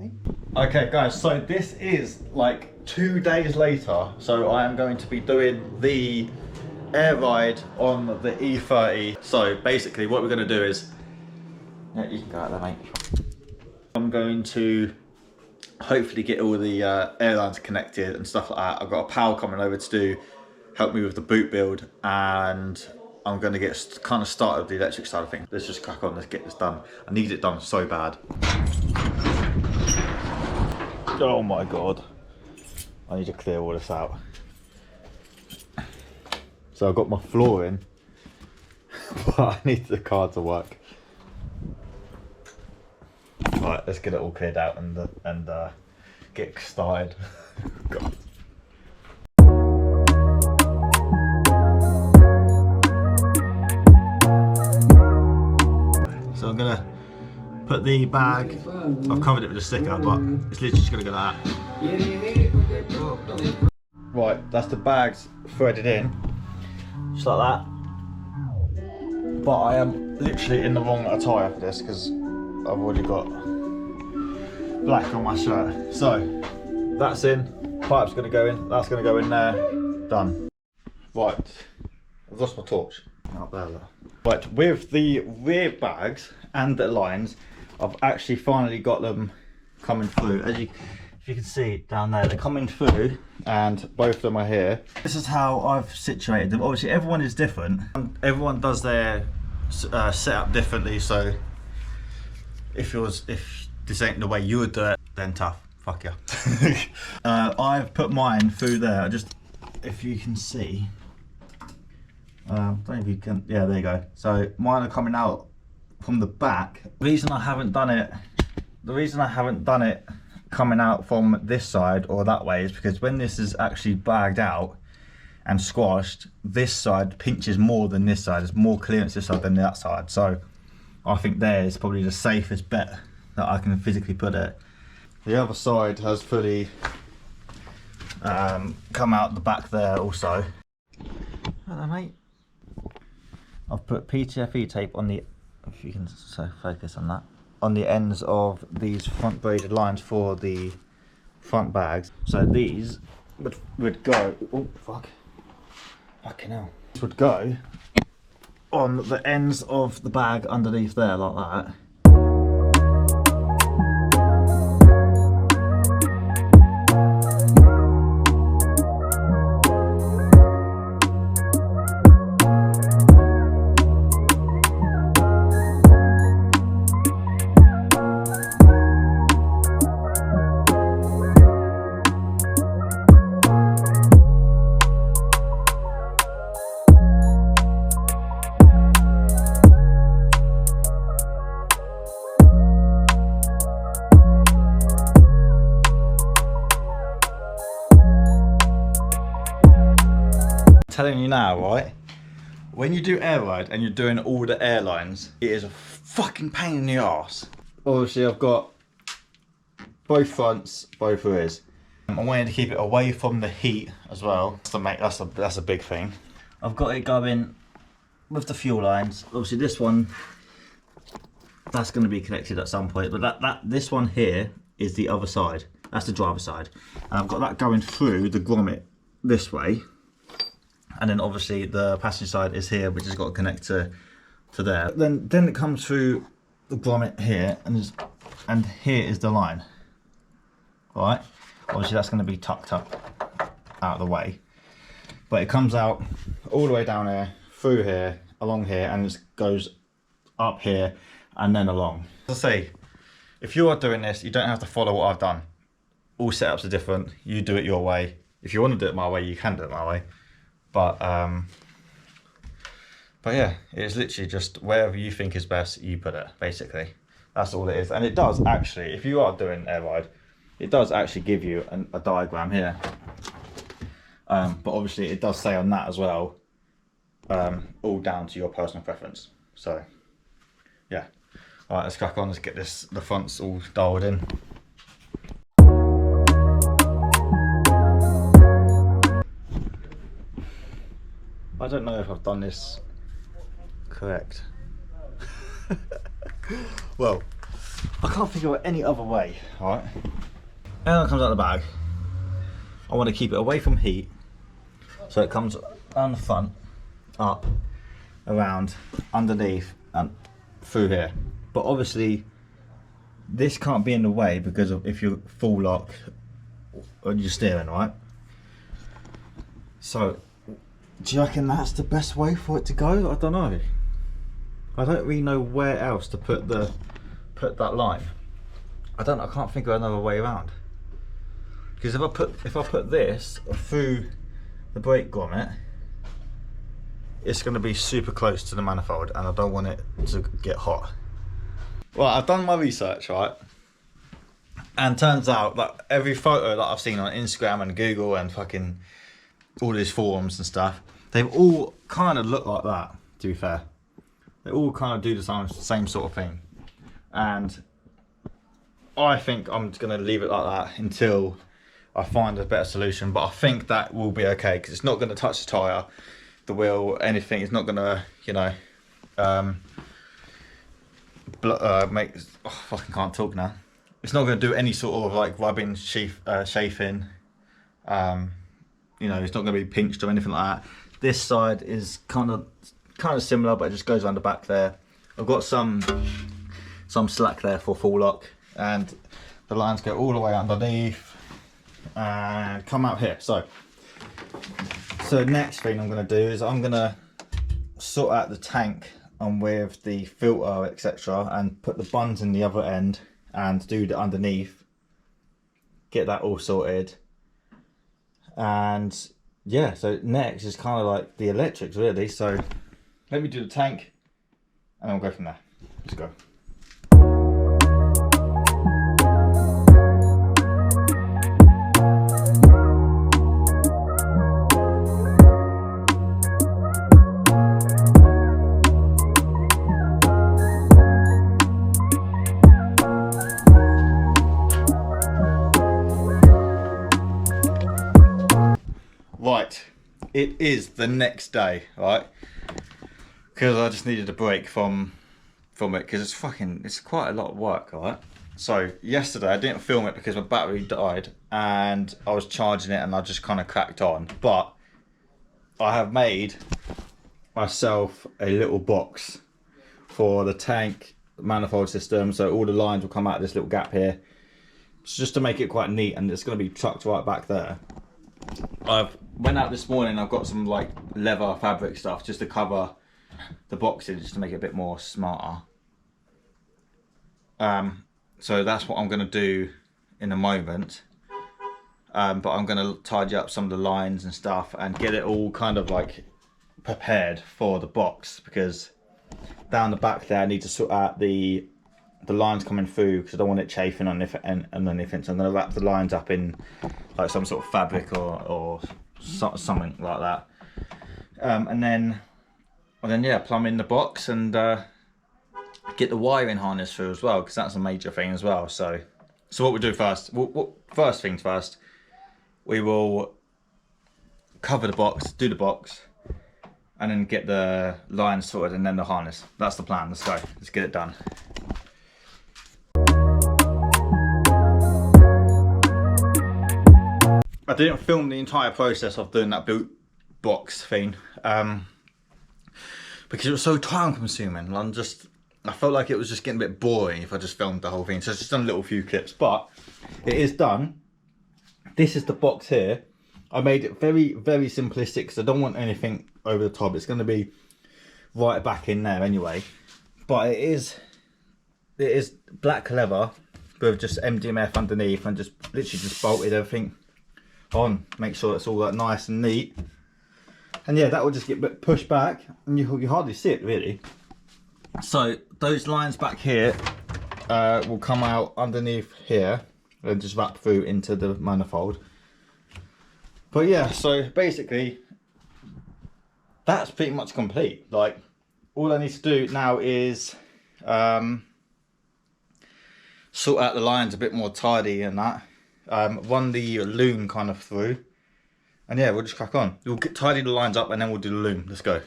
mate. Okay guys, so this is like 2 days later, so I am going to be doing the air ride on the E30. So basically what we're going to do is, yeah, you can go out there mate. I'm going to hopefully get all the airlines connected and stuff like that. I've got a pal coming over to help me with the boot build, and I'm going to get kind of started with the electric side of things. Let's just crack on, let's get this done. I need it done so bad. Oh my god, I need to clear all this out. So I've got my floor in, but I need the car to work. Right, let's get it all cleared out and get started. God. So I'm gonna put the bag, I've covered it with a sticker, but it's literally just gonna go like that. Right, that's the bags threaded in, just like that. But I am literally in the wrong attire for this because I've already got black on my shirt. So that's in, pipe's gonna go in, that's gonna go in there, done. Right, I've lost my torch. Not bad. Right, with the rear bags and the lines, I've actually finally got them coming through. As if you can see down there, they're coming through and both of them are here. This is how I've situated them. Obviously everyone is different. Everyone does their setup differently, so if this ain't the way you would do it, then tough, fuck ya. I've put mine through there, just if you can see. Don't know if you can, yeah, there you go. So mine are coming out from the back. The reason I haven't done it coming out from this side or that way is because when this is actually bagged out and squashed, this side pinches more than this side. There's more clearance this side than that side. So I think there is probably the safest bet that I can physically put it. The other side has fully come out the back there also. Hello mate. I've put PTFE tape on the, if you can so focus on that, on the ends of these front braided lines for the front bags. So these would go, oh fuck, fucking hell. This would go on the ends of the bag underneath there like that. Telling you now, right? When you do air ride and you're doing all the airlines, it is a fucking pain in the arse. Obviously, I've got both fronts, both rears. I wanted to keep it away from the heat as well. That's a big thing. I've got it going with the fuel lines. Obviously, this one that's going to be connected at some point, but this one here is the other side. That's the driver's side, and I've got that going through the grommet this way. And then obviously the passenger side is here, which has got to connect to there. Then it comes through the grommet here, and here is the line. All right. Obviously that's going to be tucked up out of the way, but it comes out all the way down here, through here, along here, and it goes up here and then along. As I say, if you are doing this, you don't have to follow what I've done. All setups are different. You do it your way. If you want to do it my way, you can do it my way. But yeah, it's literally just wherever you think is best, you put it, basically. That's all it is. And it does actually, if you are doing air ride, it does actually give you a diagram here. But obviously it does say on that as well, all down to your personal preference. So yeah. All right, let's crack on, let's get the fronts all dialed in. I don't know if I've done this correct. Well, I can't figure out any other way, right? Airline comes out of the bag. I want to keep it away from heat, so it comes down the front, up, around, underneath, and through here. But obviously, this can't be in the way because of if you're full lock on your steering, right? So, do you reckon that's the best way for it to go? I don't know. I don't really know where else to put that line. I can't think of another way around. Because if I put this through the brake grommet, it's going to be super close to the manifold, and I don't want it to get hot. Right, I've done my research, right? And turns out that every photo that I've seen on Instagram and Google and fucking all these forums and stuff, they've all kind of look like that, to be fair. They all kind of do the same sort of thing. And I think I'm just going to leave it like that until I find a better solution. But I think that will be okay, because it's not going to touch the tyre, the wheel, anything. It's not going to, you know, make... Oh, I fucking can't talk now. It's not going to do any sort of like rubbing, chafing. You know, it's not going to be pinched or anything like that. This side is kind of similar, but it just goes around the back there. I've got some slack there for full lock, and the lines go all the way underneath and come out here. So next thing I'm going to do is I'm going to sort out the tank and with the filter, etc., and put the buns in the other end and do the underneath, get that all sorted. And yeah, so next is kind of like the electrics really. So let me do the tank and then we'll go from there. Let's go. Right, it is the next day, right? Because I just needed a break from it, because it's quite a lot of work, right? So yesterday I didn't film it because my battery died and I was charging it and I just kind of cracked on. But I have made myself a little box for the tank manifold system, so all the lines will come out of this little gap here. It's just to make it quite neat, and it's going to be chucked right back there. I've went out this morning, I've got some like leather fabric stuff just to cover the boxes, just to make it a bit more smarter. So that's what I'm going to do in a moment. But I'm going to tidy up some of the lines and stuff and get it all kind of like prepared for the box, because down the back there I need to sort out the lines coming through, because I don't want it chafing on anything. So I'm going to wrap the lines up in like some sort of fabric or something like that, and then yeah, plumb in the box and get the wiring harness through as well, because that's a major thing as well. So what we do first, first things first, we will cover the box, do the box, and then get the lines sorted and then the harness. That's the plan. Let's go. Let's get it done. I didn't film the entire process of doing that boot box thing because it was so time consuming. I felt like it was just getting a bit boring if I just filmed the whole thing. So I've just done a little few clips, but it is done. This is the box here. I made it very, very simplistic because I don't want anything over the top. It's going to be right back in there anyway. But it is black leather with just MDMF underneath, and just literally just bolted everything on. Make sure it's all like nice and neat. And yeah, that will just get pushed back and you hardly see it really. So those lines back here will come out underneath here and just wrap through into the manifold. But yeah, so basically that's pretty much complete. Like, all I need to do now is sort out the lines a bit more tidy and that, run the loom kind of through, and yeah, we'll just crack on. We'll tidy the lines up and then we'll do the loom. Let's go.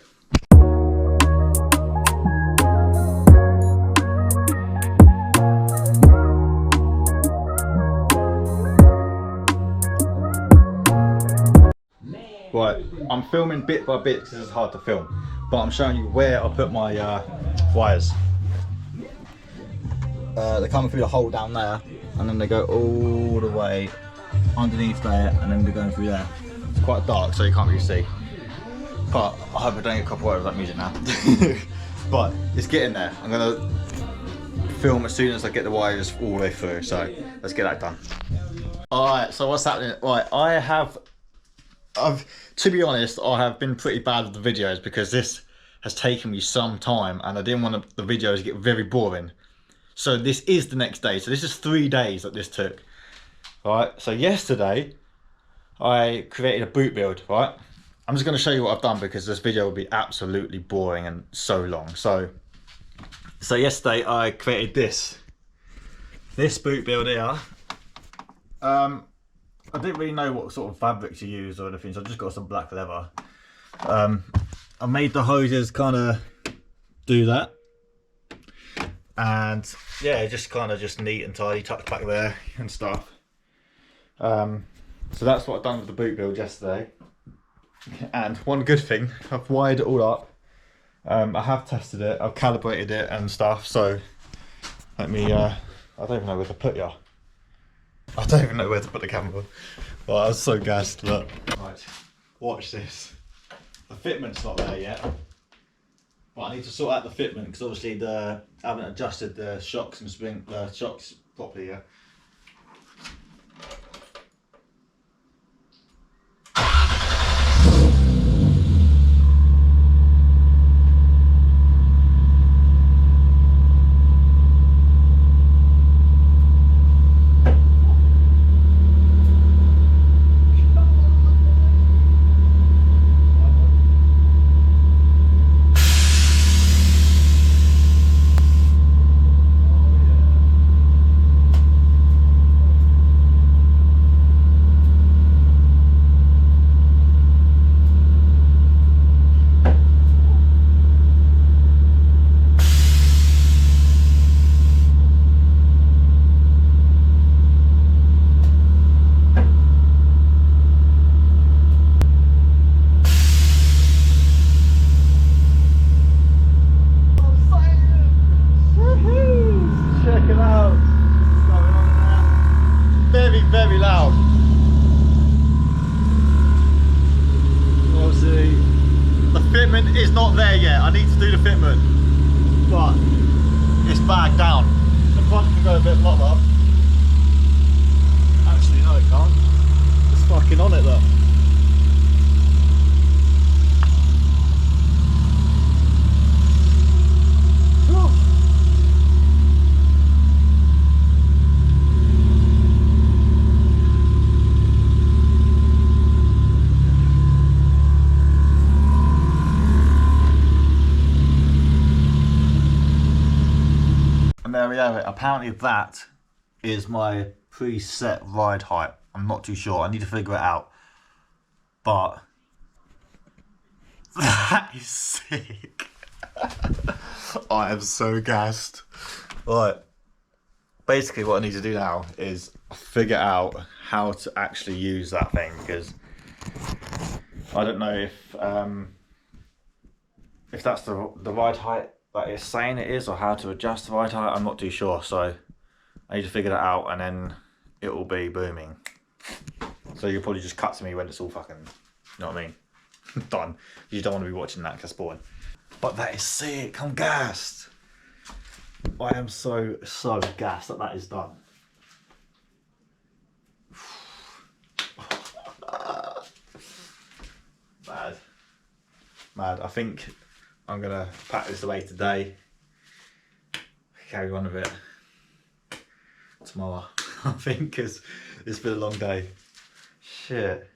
I'm filming bit by bit because it's hard to film, but I'm showing you where I put my wires. They come through the hole down there, and then they go all the way underneath there, and then they're going through there. It's quite dark, so you can't really see. But I hope I don't get copyright with that music now. But it's getting there. I'm gonna film as soon as I get the wires all the way through. So let's get that done. All right. So what's happening? Right. To be honest, I have been pretty bad with the videos because this has taken me some time, and I didn't want the videos to get very boring. So this is the next day. So this is 3 days that this took. Right. So yesterday, I created a boot build. Right. I'm just going to show you what I've done because this video will be absolutely boring and so long. So yesterday I created this boot build here. I didn't really know what sort of fabric to use or anything, so I just got some black leather. I made the hoses kind of do that, and yeah, just kind of just neat and tidy, tucked back there and stuff. So that's what I've done with the boot build yesterday. And one good thing, I've wired it all up. I have tested it, I've calibrated it and stuff. So let me, I don't even know where to put you. I don't even know where to put the camera. Well, I was so gassed. Look, right, watch this. The fitment's not there yet, but I need to sort out the fitment because obviously I haven't adjusted the shocks and shocks properly yet. Very loud. Obviously, the fitment is not there yet. I need to do the fitment, but it's back down. The front can go a bit lower. Actually, no, it can't. It's fucking on it though. There we have it. Apparently that is my preset ride height. I'm not too sure. I need to figure it out. But that is sick. I am so gassed. Right. Basically what I need to do now is figure out how to actually use that thing, because I don't know if that's the ride height that it's saying it is, or how to adjust the ride height. I'm not too sure, so I need to figure that out, and then it will be booming. So you'll probably just cut to me when it's all fucking, you know what I mean, done. You don't want to be watching that because it's boring. But that is sick. I'm gassed. I am so gassed that is done. Mad. I think I'm gonna pack this away today, carry on with it tomorrow. I think, because it's been a long day. Shit.